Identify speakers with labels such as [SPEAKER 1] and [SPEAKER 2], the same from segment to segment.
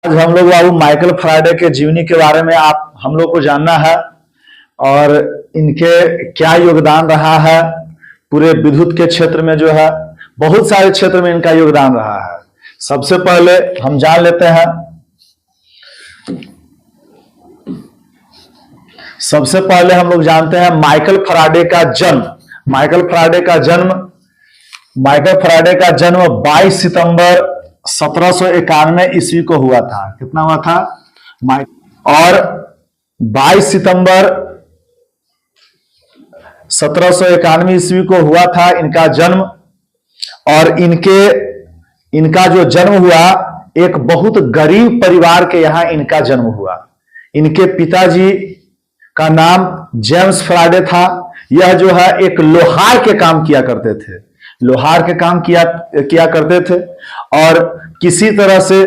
[SPEAKER 1] आज हम लोग बाबू माइकल फैराडे के जीवनी के बारे में हम लोग को जानना है और इनके क्या योगदान रहा है पूरे विद्युत के क्षेत्र में। जो है बहुत सारे क्षेत्र में इनका योगदान रहा है। सबसे पहले हम जान लेते हैं, सबसे पहले हम लोग जानते हैं माइकल फैराडे का जन्म। माइकल फैराडे का जन्म 22 सितंबर 1791 ईस्वी को हुआ था। कितना हुआ था? और 22 सितंबर 1791 ईस्वी को हुआ था इनका जन्म। और इनका जो जन्म हुआ एक बहुत गरीब परिवार के यहां इनका जन्म हुआ। इनके पिताजी का नाम जेम्स फैराडे था। यह जो है एक लोहार के काम किया करते थे, लोहार के काम किया करते थे और किसी तरह से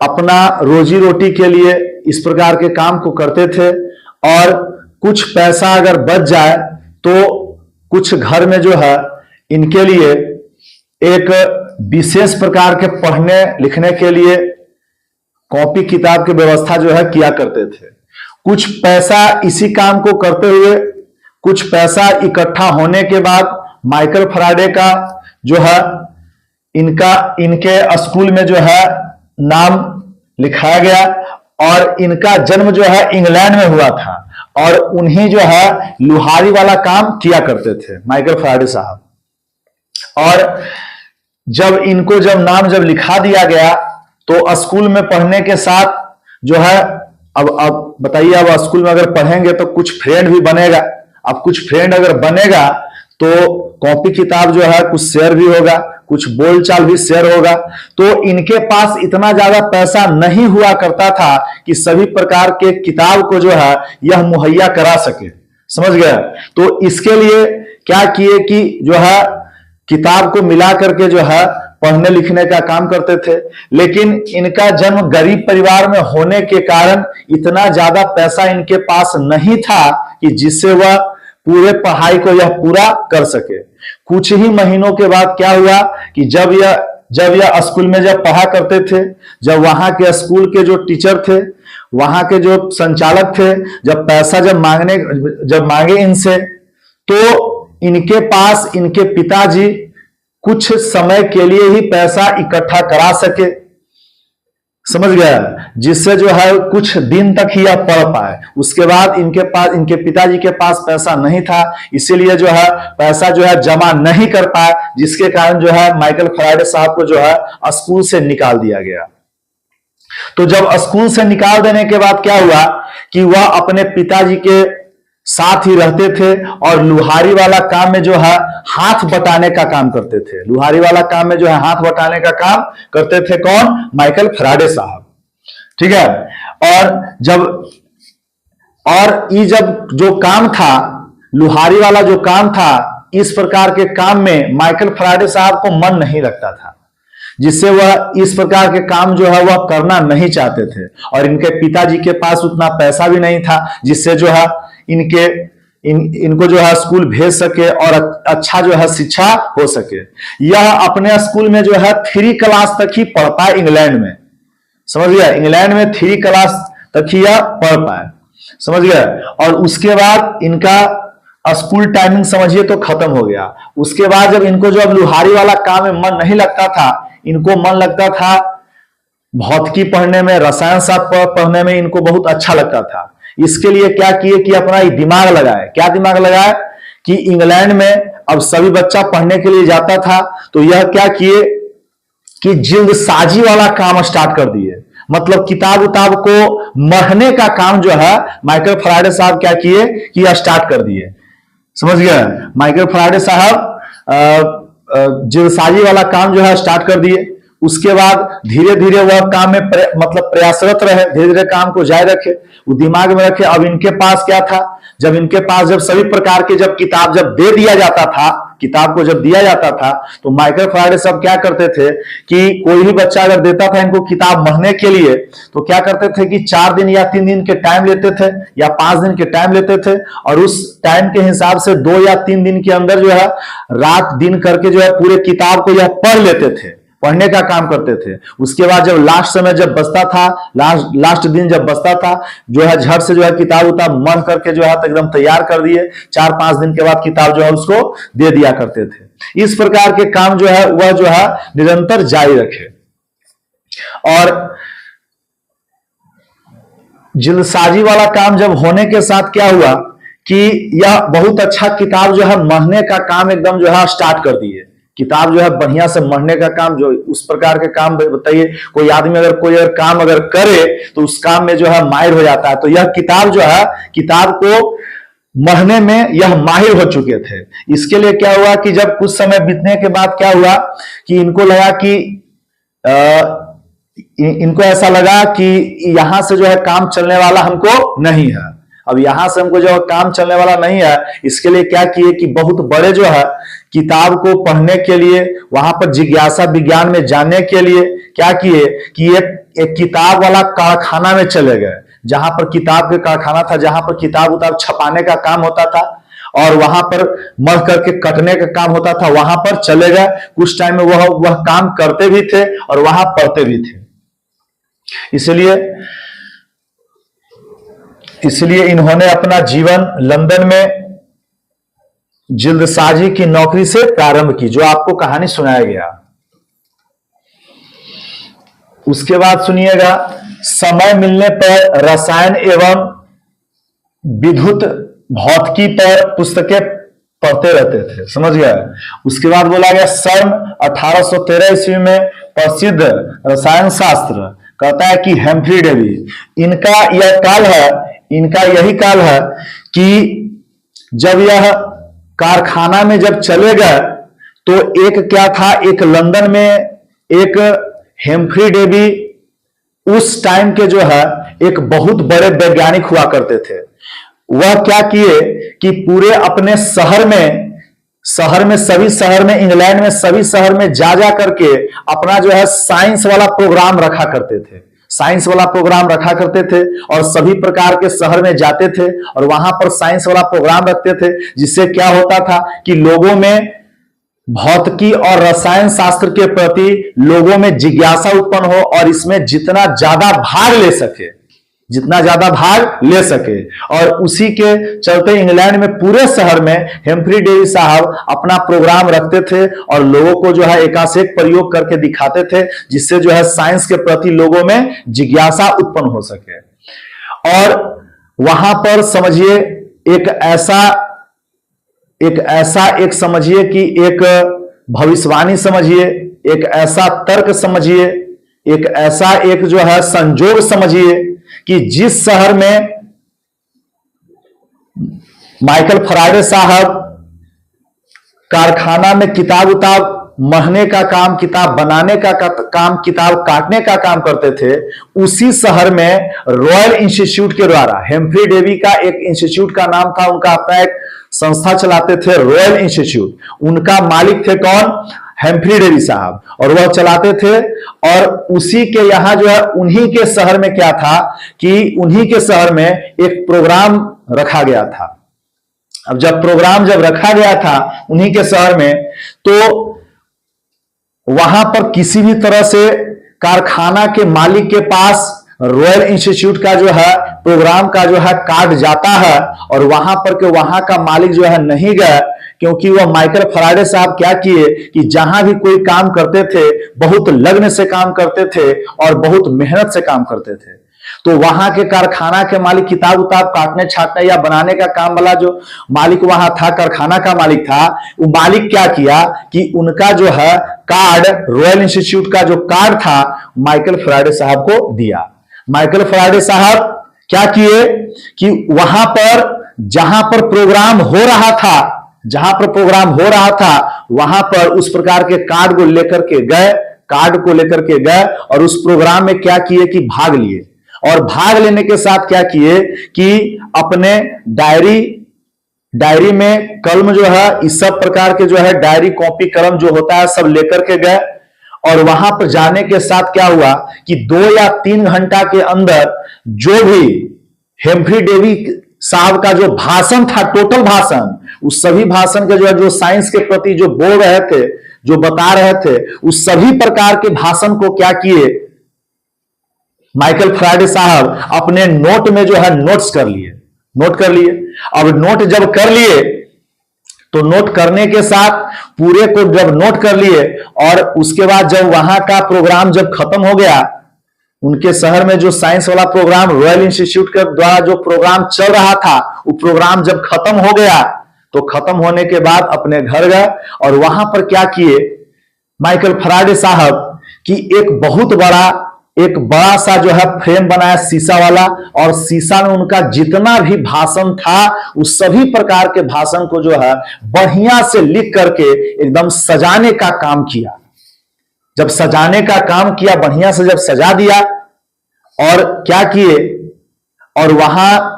[SPEAKER 1] अपना रोजी रोटी के लिए इस प्रकार के काम को करते थे। और कुछ पैसा अगर बच जाए तो कुछ घर में जो है इनके लिए एक विशेष प्रकार के पढ़ने लिखने के लिए कॉपी किताब की व्यवस्था जो है किया करते थे। कुछ पैसा इसी काम को करते हुए, कुछ पैसा इकट्ठा होने के बाद माइकल फैराडे का जो है इनके स्कूल में जो है नाम लिखाया गया। और इनका जन्म जो है इंग्लैंड में हुआ था और उन्हीं जो है लुहारी वाला काम किया करते थे माइकल फैराडे साहब। और जब नाम लिखा दिया गया तो स्कूल में पढ़ने के साथ जो है अब बताइए, अब स्कूल में अगर पढ़ेंगे तो कुछ फ्रेंड भी बनेगा। अब कुछ फ्रेंड अगर बनेगा तो कॉपी किताब जो है कुछ शेयर भी होगा, कुछ बोलचाल भी शेयर होगा। तो इनके पास इतना ज्यादा पैसा नहीं हुआ करता था कि सभी प्रकार के किताब को जो है यह मुहैया करा सके। समझ गया? तो इसके लिए क्या किए कि जो है किताब को मिला करके जो है पढ़ने लिखने का काम करते थे। लेकिन इनका जन्म गरीब परिवार में होने के कारण इतना ज्यादा पैसा इनके पास नहीं था कि जिससे वह पूरे पढ़ाई को यह पूरा कर सके। कुछ ही महीनों के बाद क्या हुआ कि जब यह स्कूल में जब पढ़ा करते थे, जब वहां के स्कूल के जो टीचर थे, वहां के जो संचालक थे, जब पैसा मांगे इनसे, तो इनके पास इनके पिताजी कुछ समय के लिए ही पैसा इकट्ठा करा सके। समझ गया? जिससे जो है कुछ दिन तक ही यह पढ़ पाए। उसके बाद इनके पिताजी के पास पैसा नहीं था, इसीलिए जो है पैसा जो है जमा नहीं कर पाए, जिसके कारण जो है माइकल फैराडे साहब को जो है स्कूल से निकाल दिया गया। तो जब स्कूल से निकाल देने के बाद क्या हुआ कि वह अपने पिताजी के साथ ही रहते थे और लुहारी वाला काम में जो है हाथ बटाने का काम करते थे। लुहारी वाला काम में जो है हाथ बटाने का काम करते थे कौन? माइकल फैराडे साहब। ठीक है? और ये जब जो काम था, लुहारी वाला जो काम था, इस प्रकार के काम में माइकल फैराडे साहब को मन नहीं लगता था, जिससे वह इस प्रकार के काम जो है वह करना नहीं चाहते थे। और इनके पिताजी के पास उतना पैसा भी नहीं था जिससे जो है इनको जो है स्कूल भेज सके और अच्छा जो है शिक्षा हो सके। यह अपने स्कूल में जो है 3 क्लास तक ही पढ़ पाए इंग्लैंड में। समझ गया? इंग्लैंड में 3 क्लास तक ही यह पढ़ पाए। समझ गया? और उसके बाद इनका स्कूल टाइमिंग समझिए तो खत्म हो गया। उसके बाद जब इनको जो अब लुहारी वाला काम में मन नहीं लगता था, इनको मन लगता था भौतिकी पढ़ने में, रसायन शास्त्र पढ़ने में इनको बहुत अच्छा लगता था। इसके लिए क्या किए कि अपना दिमाग लगाए। क्या दिमाग लगाए कि इंग्लैंड में अब सभी बच्चा पढ़ने के लिए जाता था, तो यह क्या किए कि जिल्दसाजी वाला काम स्टार्ट कर दिए। मतलब किताब उताब को मढ़ने का काम जो है माइकल फैराडे साहब क्या किए कि यह स्टार्ट कर दिए। समझ गया? माइकल फैराडे साहब जिल्दसाजी वाला काम जो है स्टार्ट कर दिए। उसके बाद धीरे धीरे वह काम में प्रयासरत रहे, धीरे धीरे काम को जारी रखे, वो दिमाग में रखे। अब इनके पास क्या था, जब इनके पास जब सभी प्रकार के किताब दे दिया जाता था, किताब को जब दिया जाता था, तो माइकल फैराडे साहब क्या करते थे कि कोई भी बच्चा अगर देता था इनको किताब पढ़ने के लिए, तो क्या करते थे कि 4 दिन या 3 दिन के टाइम लेते थे या 5 दिन के टाइम लेते थे। और उस टाइम के हिसाब से 2 या 3 दिन के अंदर जो है रात दिन करके जो है पूरे किताब को यह पढ़ लेते थे। पढ़ने का काम करते थे। उसके बाद जब लास्ट समय जब बचता था, लास्ट दिन जब बचता था, जो है झट से जो है किताब उताब मन करके जो है तो एकदम तैयार कर दिए, 4-5 दिन के बाद किताब जो है उसको दे दिया करते थे। इस प्रकार के काम जो है वह जो है निरंतर जारी रखे। और जल्दसाजी वाला काम जब होने के साथ क्या हुआ कि यह बहुत अच्छा किताब जो है मढ़ने का काम एकदम जो है स्टार्ट कर दिए। किताब जो है बढ़िया से मढ़ने का काम, जो उस प्रकार के काम बताइए, कोई आदमी अगर कोई अगर काम अगर करे तो उस काम में जो है माहिर हो जाता है। तो यह किताब जो है, किताब को मढ़ने में यह माहिर हो चुके थे। इसके लिए क्या हुआ कि जब कुछ समय बीतने के बाद क्या हुआ कि इनको लगा कि इनको ऐसा लगा कि यहां से जो है काम चलने वाला हमको नहीं है। अब यहां से हमको जो काम चलने वाला नहीं है, इसके लिए क्या किए कि बहुत बड़े जो है किताब को पढ़ने के लिए, वहां पर जिज्ञासा विज्ञान में जानने के लिए क्या किए कि एक किताब वाला कारखाना में चले गए, जहां पर किताब के कारखाना था, जहां पर किताब उताब छपाने का काम होता था और वहां पर मढ़ करके कटने का काम होता था। वहां पर चले गए, कुछ टाइम में वह काम करते भी थे और वहां पढ़ते भी थे। इसलिए इन्होंने अपना जीवन लंदन में जल्दसाजी की नौकरी से प्रारंभ की, जो आपको कहानी सुनाया गया। उसके बाद सुनिएगा, समय मिलने पर रसायन एवं विद्युत भौतिकी पर पुस्तकें पढ़ते रहते थे। समझ गया। उसके बाद बोला गया सन 1813 ईस्वी में प्रसिद्ध रसायन शास्त्र कहता है कि हेम्फ्री डेवी, इनका यह काल है, इनका यही काल है कि जब यह कारखाना में जब चले गए तो एक क्या था, एक लंदन में एक हेम्फ्री डेवी उस टाइम के जो है एक बहुत बड़े वैज्ञानिक हुआ करते थे। वह क्या किए कि पूरे अपने शहर में सभी शहर में, इंग्लैंड में सभी शहर में जा करके अपना जो है साइंस वाला प्रोग्राम रखा करते थे। साइंस वाला प्रोग्राम रखा करते थे और सभी प्रकार के शहर में जाते थे और वहां पर साइंस वाला प्रोग्राम रखते थे, जिससे क्या होता था कि लोगों में भौतिकी और रसायन शास्त्र के प्रति लोगों में जिज्ञासा उत्पन्न हो और इसमें जितना ज्यादा भाग ले सके। और उसी के चलते इंग्लैंड में पूरे शहर में हेम्फ्री डेवी साहब अपना प्रोग्राम रखते थे और लोगों को जो है एकासेक प्रयोग करके दिखाते थे, जिससे जो है साइंस के प्रति लोगों में जिज्ञासा उत्पन्न हो सके। और वहां पर समझिए एक समझिए कि एक भविष्यवाणी समझिए, एक ऐसा तर्क समझिए, एक ऐसा एक जो है संजोग समझिए कि जिस शहर में माइकल फैराडे साहब कारखाना में किताब उताब मढ़ने का काम, किताब बनाने का काम, किताब काटने का काम करते थे, उसी शहर में रॉयल इंस्टीट्यूट के द्वारा, हेम्फ्री डेवी का एक इंस्टीट्यूट का नाम था, उनका अपना एक संस्था चलाते थे रॉयल इंस्टीट्यूट। उनका मालिक थे कौन? हेम्फ्री डेवी साहब, और वह चलाते थे। और उसी के यहां जो है उन्हीं के शहर में क्या था कि उन्हीं के शहर में एक प्रोग्राम रखा गया था। अब जब प्रोग्राम जब रखा गया था उन्हीं के शहर में, तो वहां पर किसी भी तरह से कारखाना के मालिक के पास रॉयल इंस्टीट्यूट का जो है प्रोग्राम का जो है कार्ड जाता है और वहां पर के वहां का मालिक जो है नहीं गया, क्योंकि वह माइकल फैराडे साहब क्या किए कि जहां भी कोई काम करते थे बहुत लगन से काम करते थे और बहुत मेहनत से काम करते थे। तो वहां के कारखाना के मालिक, किताब उताब काटने छाटने या बनाने का काम वाला जो मालिक वहां था, कारखाना का मालिक था, वो मालिक क्या किया कि उनका जो है कार्ड, रॉयल इंस्टीट्यूट का जो कार्ड था, माइकल फैराडे साहब को दिया। माइकल फैराडे साहब क्या किए कि वहां पर जहां पर प्रोग्राम हो रहा था, वहां पर उस प्रकार के कार्ड को लेकर के गए और उस प्रोग्राम में क्या किए कि भाग लिए। और भाग लेने के साथ क्या किए कि अपने डायरी में कलम जो है, इस सब प्रकार के जो है डायरी, कॉपी, कलम जो होता है सब लेकर के गए। और वहां पर जाने के साथ क्या हुआ कि 2 या 3 घंटा के अंदर जो भी हेम्फ्री डेवी साहब का जो भाषण था, टोटल भाषण, उस सभी भाषण के जो साइंस के प्रति जो बोल रहे थे, जो बता रहे थे उस सभी प्रकार के भाषण को क्या किए माइकल फैराडे साहब अपने नोट में जो है नोट कर लिए। अब नोट जब कर लिए तो नोट करने के साथ पूरे को जब नोट कर लिए और उसके बाद जब वहां का प्रोग्राम जब खत्म हो गया, उनके शहर में जो साइंस वाला प्रोग्राम रॉयल इंस्टीट्यूट के द्वारा जो प्रोग्राम चल रहा था, वो प्रोग्राम जब खत्म हो गया तो खत्म होने के बाद अपने घर गए और वहां पर क्या किए माइकल फैराडे साहब कि एक बड़ा सा जो है फ्रेम बनाया शीशा वाला, और शीशा में उनका जितना भी भाषण था उस सभी प्रकार के भाषण को जो है बढ़िया से लिख करके एकदम सजाने का काम किया। जब सजाने का काम किया, बढ़िया से जब सजा दिया और क्या किए, और वहां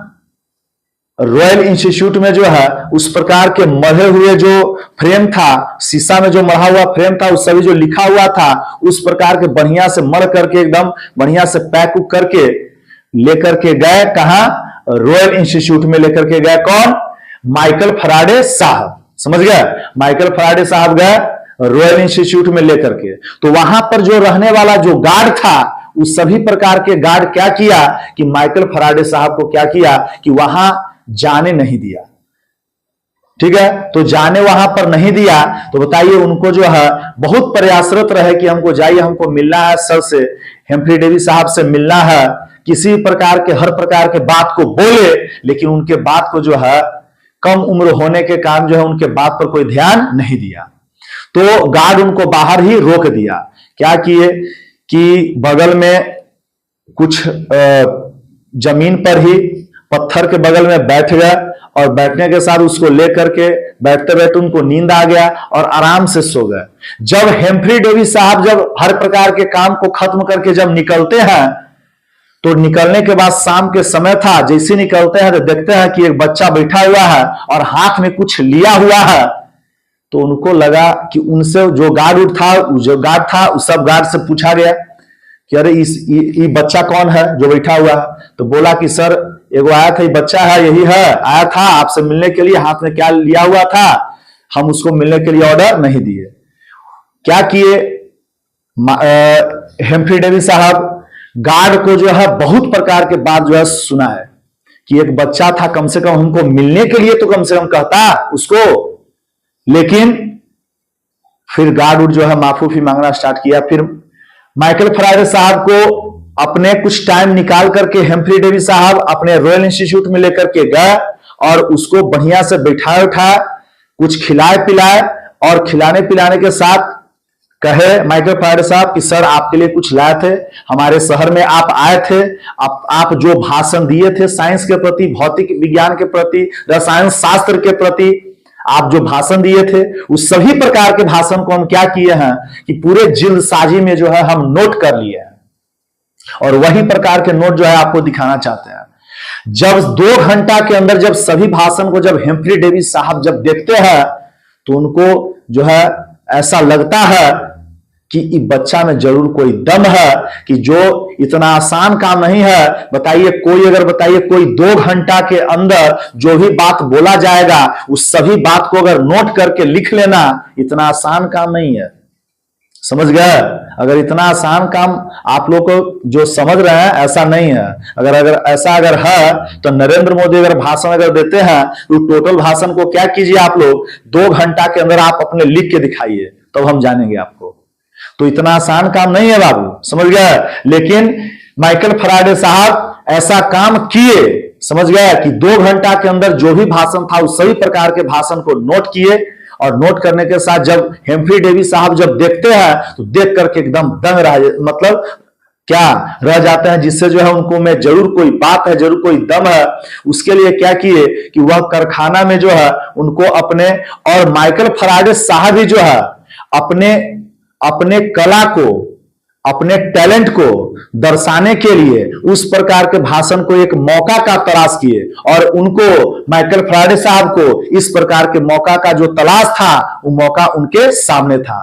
[SPEAKER 1] रॉयल इंस्टीट्यूट में जो है उस प्रकार के मढ़े हुए जो फ्रेम था, शीशा में जो मढ़ा हुआ फ्रेम था, उस सभी जो लिखा हुआ था उस प्रकार के बढ़िया से मढ़ करके एकदम बढ़िया से पैक करके लेकर के गए। कहां? रॉयल इंस्टीट्यूट में लेकर के गए। कौन? माइकल फैराडे साहब। समझ गए? माइकल फैराडे साहब गए रॉयल इंस्टीट्यूट में लेकर के। तो वहां पर जो रहने वाला जो गार्ड था, उस सभी प्रकार के गार्ड क्या किया कि माइकल फैराडे साहब को क्या किया कि वहां जाने नहीं दिया। ठीक है, तो जाने वहां पर नहीं दिया तो बताइए उनको जो है बहुत प्रयासरत रहे कि हमको जाइए, हमको मिलना है सर से, हेम्फ्री डेवी साहब से मिलना है, किसी प्रकार के हर प्रकार के बात को बोले, लेकिन उनके बात को जो है कम उम्र होने के कारण जो है उनके बात पर कोई ध्यान नहीं दिया। तो गार्ड उनको बाहर ही रोक दिया। क्या किए कि बगल में कुछ जमीन पर ही पत्थर के बगल में बैठ गए और बैठने के साथ उसको लेकर के बैठते बैठते उनको नींद आ गया और आराम से सो गए। जब हेम्फ्री डेवी साहब जब हर प्रकार के काम को खत्म करके जब निकलते हैं तो निकलने के बाद शाम के समय था, जैसे निकलते हैं तो देखते हैं कि एक बच्चा बैठा हुआ है और हाथ में कुछ लिया हुआ है। तो उनको लगा कि उनसे जो गार्ड था उस सब गार्ड से पूछा गया कि अरे ये बच्चा कौन है जो बैठा हुआ है? तो बोला कि सर एगो आया था, ये बच्चा है, यही है, आया था आपसे मिलने के लिए, हाथ में क्या लिया हुआ था, हम उसको मिलने के लिए ऑर्डर नहीं दिए। क्या किए हेम्फ्री डेवी साहब, गार्ड को जो है बहुत प्रकार के बात जो है सुना है कि एक बच्चा था, कम से कम हमको मिलने के लिए तो कम से कम कहता उसको, लेकिन फिर गार्ड जो है माफी मांगना स्टार्ट किया। फिर माइकल फैराडे साहब को अपने कुछ टाइम निकाल करके हेम्फ्री डेवी साहब अपने रॉयल इंस्टीट्यूट में लेकर के गए और उसको बढ़िया से बैठाए उठाए, कुछ खिलाए पिलाए, और खिलाने पिलाने के साथ कहे माइकल फैराडे साहब कि सर आपके लिए कुछ लाए थे, हमारे शहर में आप आए थे, आप जो भाषण दिए थे साइंस के प्रति, भौतिक विज्ञान के प्रति, रसायन शास्त्र के प्रति आप जो भाषण दिए थे, उस सभी प्रकार के भाषण को हम क्या किए हैं कि पूरे जल्दसाजी में जो है हम नोट कर लिए हैं, और वही प्रकार के नोट जो है आपको दिखाना चाहते हैं। जब 2 घंटा के अंदर जब सभी भाषण को जब हेम्फ्री डेवी साहब जब देखते हैं तो उनको जो है ऐसा लगता है कि इस बच्चा में जरूर कोई दम है, कि जो इतना आसान काम नहीं है। बताइए कोई 2 घंटा के अंदर जो भी बात बोला जाएगा उस सभी बात को अगर नोट करके लिख लेना इतना आसान काम नहीं है। समझ गए? अगर इतना आसान काम आप लोग को जो समझ रहे हैं ऐसा नहीं है। अगर ऐसा है तो नरेंद्र मोदी अगर भाषण अगर देते हैं तो टोटल भाषण को क्या कीजिए आप लोग 2 घंटा के अंदर आप अपने लिख के दिखाइए, तब तो हम जानेंगे आपको। तो इतना आसान काम नहीं है बाबू, समझ गए? लेकिन माइकल फैराडे साहब ऐसा काम किए, समझ गए कि 2 घंटा के अंदर जो भी भाषण था उस सभी प्रकार के भाषण को नोट किए, और नोट करने के साथ जब हेम्फ्री डेवी साहब जब देखते हैं तो देख करके एकदम दंग रह जाते हैं, जिससे जो है उनको में जरूर कोई बात है, जरूर कोई दम है। उसके लिए क्या किए कि वह कारखाना में जो है उनको अपने, और माइकल फैराडे साहब ही जो है अपने कला को, अपने टैलेंट को दर्शाने के लिए उस प्रकार के भाषण को एक मौका का तलाश किए, और उनको माइकल फैराडे साहब को इस प्रकार के मौका का जो तलाश था वो मौका उनके सामने था।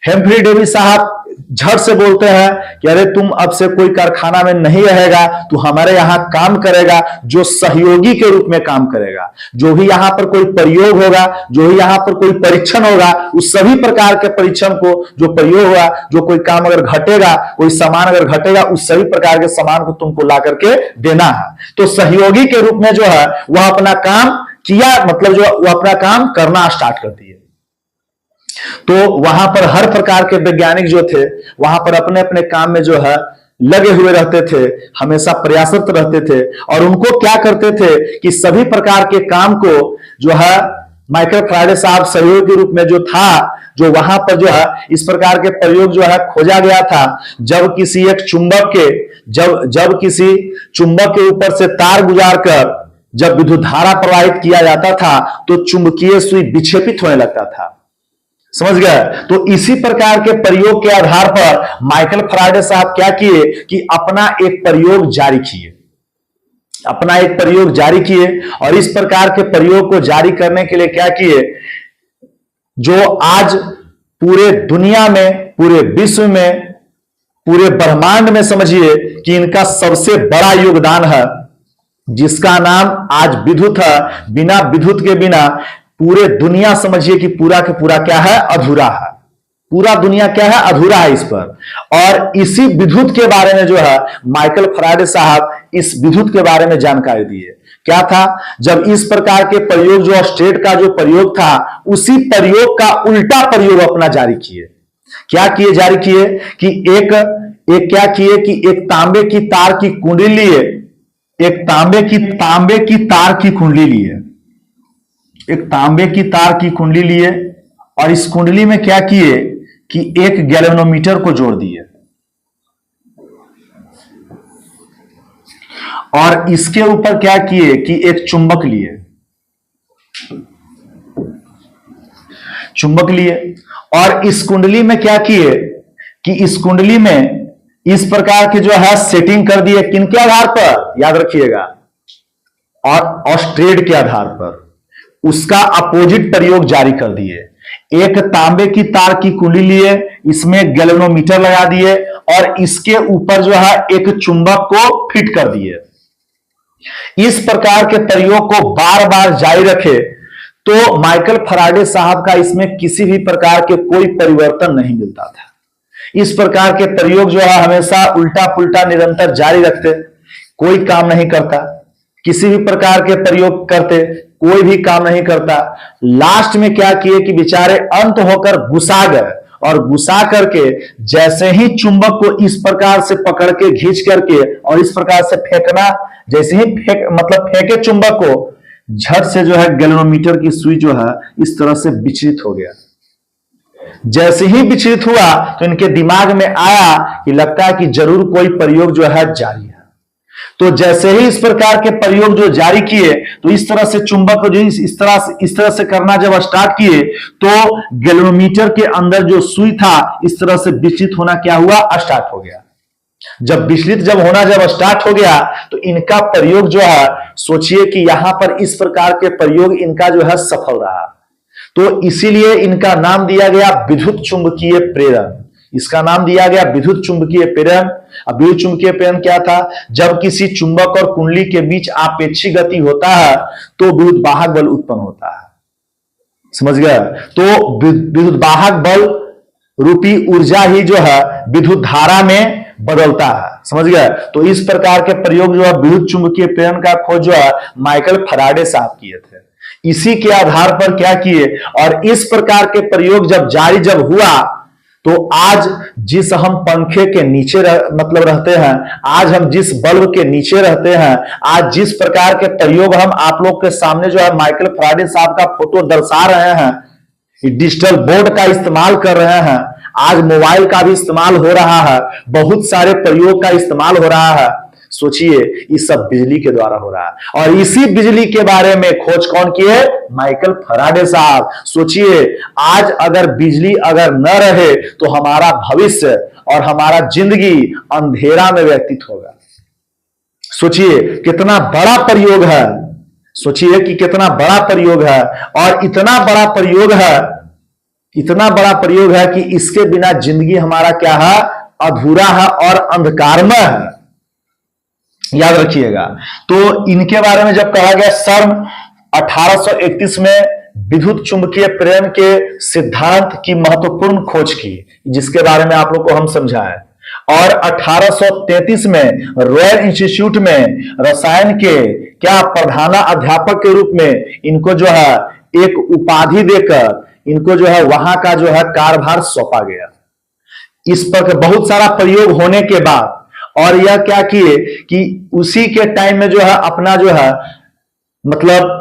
[SPEAKER 1] हेम्फ्री डेवी साहब झट से बोलते हैं कि अरे तुम अब से कोई कारखाना में नहीं रहेगा, तू हमारे यहां काम करेगा, जो सहयोगी के रूप में काम करेगा। जो भी यहां पर कोई प्रयोग होगा, जो भी यहां पर कोई परीक्षण होगा, उस सभी प्रकार के परीक्षण को, जो प्रयोग होगा, जो कोई काम अगर घटेगा, कोई सामान अगर घटेगा, उस सभी प्रकार के सामान को तुमको ला करके देना है। तो सहयोगी के रूप में जो है वह अपना काम किया, मतलब जो वह अपना काम करना स्टार्ट करती है। तो वहां पर हर प्रकार के वैज्ञानिक जो थे वहां पर अपने अपने काम में जो है लगे हुए रहते थे, हमेशा प्रयासरत रहते थे। और उनको क्या करते थे कि सभी प्रकार के काम को जो है माइकल फैराडे साहब सहयोग के रूप में जो था, जो वहां पर जो है इस प्रकार के प्रयोग जो है खोजा गया था। जब किसी एक चुंबक के जब किसी चुंबक के ऊपर से तार गुजार कर जब विद्युत धारा प्रवाहित किया जाता था तो चुंबकीय सुई विक्षेपित होने लगता था। समझ गए? तो इसी प्रकार के प्रयोग के आधार पर माइकल फैराडे साहब क्या किए कि अपना एक प्रयोग जारी किए। और इस प्रकार के प्रयोग को जारी करने के लिए क्या किए, जो आज पूरे दुनिया में, पूरे विश्व में, पूरे ब्रह्मांड में समझिए कि इनका सबसे बड़ा योगदान है, जिसका नाम आज विद्युत है। बिना विद्युत के बिना पूरे दुनिया समझिए कि पूरा के पूरा क्या है, अधूरा है। पूरा दुनिया क्या है, अधूरा है इस पर। और इसी विद्युत के बारे में जो है माइकल फैराडे साहब इस विद्युत के बारे में जानकारी दिए। क्या था, जब इस प्रकार के प्रयोग जो स्टेट का जो प्रयोग था, उसी प्रयोग का उल्टा प्रयोग अपना जारी किए। क्या किए, जारी किए कि एक क्या किए कि एक तांबे की तार की कुंडली लिए, एक तांबे की तार की कुंडली लिए, एक तांबे की तार की कुंडली लिए और इस कुंडली में क्या किए कि एक गैल्वेनोमीटर को जोड़ दिए और इसके ऊपर क्या किए कि एक चुंबक लिए और इस कुंडली में क्या किए कि इस कुंडली में इस प्रकार के जो है सेटिंग कर दिए। किनके आधार पर, याद रखिएगा, और ऑस्ट्रेड के आधार पर उसका अपोजिट प्रयोग जारी कर दिए। एक तांबे की तार की कुंडली लिए, इसमें गैल्वेनोमीटर लगा दिए और इसके ऊपर जो है एक चुंबक को फिट कर दिए। इस प्रकार के प्रयोग को बार बार जारी रखे तो माइकल फैराडे साहब का इसमें किसी भी प्रकार के कोई परिवर्तन नहीं मिलता था। इस प्रकार के प्रयोग जो है हमेशा उल्टा पुल्टा निरंतर जारी रखते, कोई काम नहीं करता। किसी भी प्रकार के प्रयोग करते, कोई भी काम नहीं करता। लास्ट में क्या किए कि बेचारे अंत होकर गुस्सा गए और गुस्सा करके जैसे ही चुंबक को इस प्रकार से पकड़ के खींच करके और इस प्रकार से फेंकना, जैसे ही फेंके चुंबक को, झट से जो है गैल्वेनोमीटर की सुई जो है इस तरह से विचलित हो गया। जैसे ही विचलित हुआ तो इनके दिमाग में आया कि लगता है कि जरूर कोई प्रयोग जो है जारी है। तो जैसे ही इस प्रकार के प्रयोग जो जारी किए तो इस तरह से चुंबक को जो इस तरह से करना जब स्टार्ट किए तो गैल्वेनोमीटर के अंदर जो सुई था इस तरह से विचलित होना क्या हुआ, स्टार्ट हो गया। जब विचलित होना स्टार्ट हो गया तो इनका प्रयोग जो है, सोचिए कि यहां पर इस प्रकार के प्रयोग इनका जो है सफल रहा। तो इसीलिए इनका नाम दिया गया विद्युत चुंबकीय प्रेरण। इसका नाम दिया गया विद्युत चुंबकीय प्रेरण। अब विद्युत चुंबकीय प्रेरण क्या था, जब किसी चुंबक और कुंडली के बीच आपेक्षिक गति होता है तो विद्युत वाहक बल उत्पन्न होता है। समझ गए? तो विद्युत वाहक बल रूपी ऊर्जा ही जो है विद्युत धारा में बदलता है। समझ गए? तो इस प्रकार के प्रयोग जो है विद्युत चुंबकीय प्रेरण का खोज जो है माइकल फैराडे साहब किए थे। इसी के आधार पर क्या किए, और इस प्रकार के प्रयोग जब जारी हुआ तो आज जिस हम पंखे के नीचे रहते हैं, आज हम जिस बल्ब के नीचे रहते हैं, आज जिस प्रकार के प्रयोग हम आप लोग के सामने जो है माइकल फैराडे साहब का फोटो दर्शा रहे हैं, डिजिटल बोर्ड का इस्तेमाल कर रहे हैं, आज मोबाइल का भी इस्तेमाल हो रहा है, बहुत सारे प्रयोग का इस्तेमाल हो रहा है। सोचिए, ये सब बिजली के द्वारा हो रहा है। और इसी बिजली के बारे में खोज कौन किए, माइकल फैराडे साहब। सोचिए, आज अगर बिजली अगर न रहे तो हमारा भविष्य और हमारा जिंदगी अंधेरा में व्यतीत होगा। सोचिए कितना बड़ा प्रयोग है, सोचिए कि कितना बड़ा प्रयोग है। और इतना बड़ा प्रयोग है इतना बड़ा प्रयोग है कि इसके बिना जिंदगी हमारा क्या है, अधूरा है और अंधकारमय है, याद रखिएगा। तो इनके बारे में जब कहा गया, सर्न 1831 में विद्युत चुंबकीय प्रेरण के सिद्धांत की महत्वपूर्ण खोज की, जिसके बारे में आप लोग को हम समझाएं। और 1833 में रॉयल इंस्टीट्यूट में रसायन के क्या प्रधान अध्यापक के रूप में इनको जो है एक उपाधि देकर इनको जो है वहां का जो है कार्यभार सौंपा गया। इस पर बहुत सारा प्रयोग होने के बाद और यह क्या किए कि उसी के टाइम में जो है अपना जो है मतलब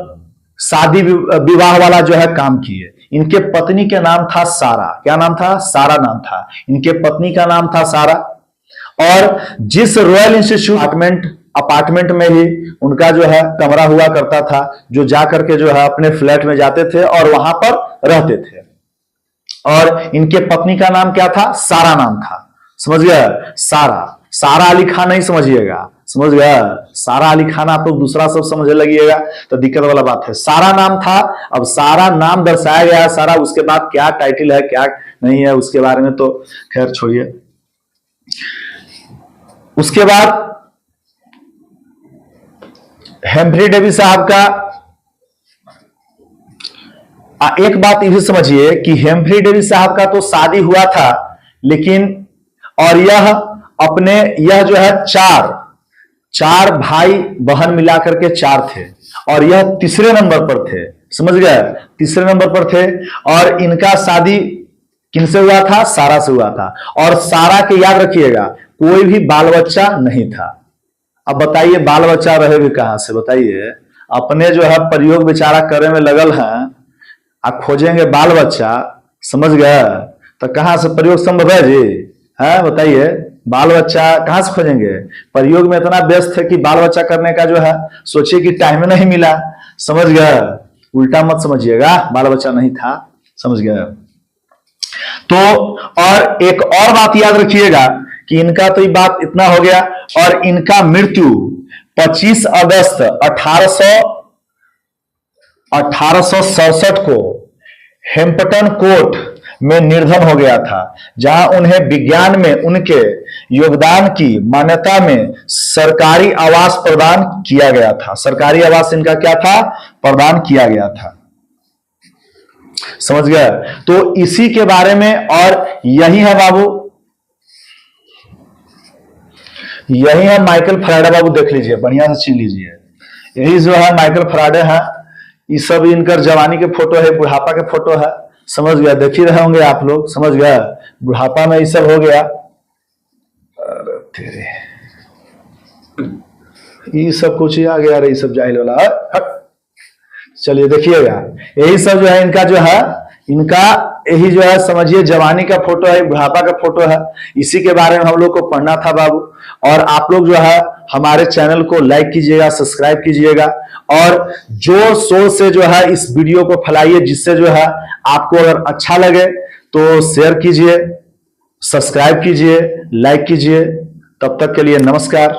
[SPEAKER 1] शादी विवाह वाला जो है काम किए। इनके पत्नी के नाम था सारा। क्या नाम था? सारा नाम था। इनके पत्नी का नाम था सारा। और जिस रॉयल इंस्टीट्यूट अपार्टमेंट में ही उनका जो है कमरा हुआ करता था, जो जा करके जो है अपने फ्लैट में जाते थे और वहां पर रहते थे। और इनके पत्नी का नाम क्या था? सारा नाम था। समझ गया? सारा अली खान नहीं समझिएगा, समझ गया? सारा अली खान आप लोग दूसरा सब समझने लगिएगा तो दिक्कत वाला बात है। सारा नाम था। अब सारा नाम दर्शाया गया सारा, उसके बाद क्या टाइटल है क्या नहीं है उसके बारे में तो खैर छोड़िए। उसके बाद हेम्फ्री डेवी साहब का एक बात ये भी समझिए कि हेम्फ्री डेवी साहब का तो शादी हुआ था, लेकिन और यह जो है चार भाई बहन मिलाकर के 4 थे और यह तीसरे नंबर पर थे। समझ गए? तीसरे नंबर पर थे। और इनका शादी किनसे हुआ था? सारा से हुआ था। और सारा के याद रखिएगा कोई भी बाल बच्चा नहीं था। अब बताइए बाल बच्चा रहे भी कहां से? बताइए। अपने जो है प्रयोग बेचारा करने में लगल है, आप खोजेंगे बाल बच्चा, समझ गए? तो कहां से प्रयोग संभव है जी? है बताइए, बाल बच्चा कहां से खोजेंगे? प्रयोग में इतना व्यस्त है कि बाल बच्चा करने का जो है सोचिए कि टाइम नहीं मिला। समझ गए? उल्टा मत समझिएगा, बाल बच्चा नहीं था। समझ गए? तो और एक और बात याद रखिएगा कि इनका तो ये बात इतना हो गया। और इनका मृत्यु 25 अगस्त 1867 को हेम्पटन कोर्ट में निर्धन हो गया था, जहां उन्हें विज्ञान में उनके योगदान की मान्यता में सरकारी आवास प्रदान किया गया था। सरकारी आवास इनका क्या था? प्रदान किया गया था। समझ गया? तो इसी के बारे में, और यही है बाबू, यही है माइकल फैराडे। बाबू देख लीजिए, बढ़िया से छीन लीजिए। यही जो है माइकल फैराडे है। ये सब इनकर जवानी के फोटो है, बुढ़ापा के फोटो है। समझ गया? देख ही रहे होंगे आप लोग। समझ गया? बुढ़ापा में ये सब हो गया। अरे तेरे ये सब कुछ ही आ गया। ये सब जाहिल वाला। चलिए देखिएगा, यही सब जो है इनका जो है यही जो है समझिए जवानी का फोटो है, बुढ़ापा का फोटो है। इसी के बारे में हम लोग को पढ़ना था बाबू। और आप लोग जो है हमारे चैनल को लाइक कीजिएगा, सब्सक्राइब कीजिएगा और जोर शोर से जो है इस वीडियो को फैलाइए, जिससे जो है आपको अगर अच्छा लगे तो शेयर कीजिए, सब्सक्राइब कीजिए, लाइक कीजिए। तब तक के लिए नमस्कार।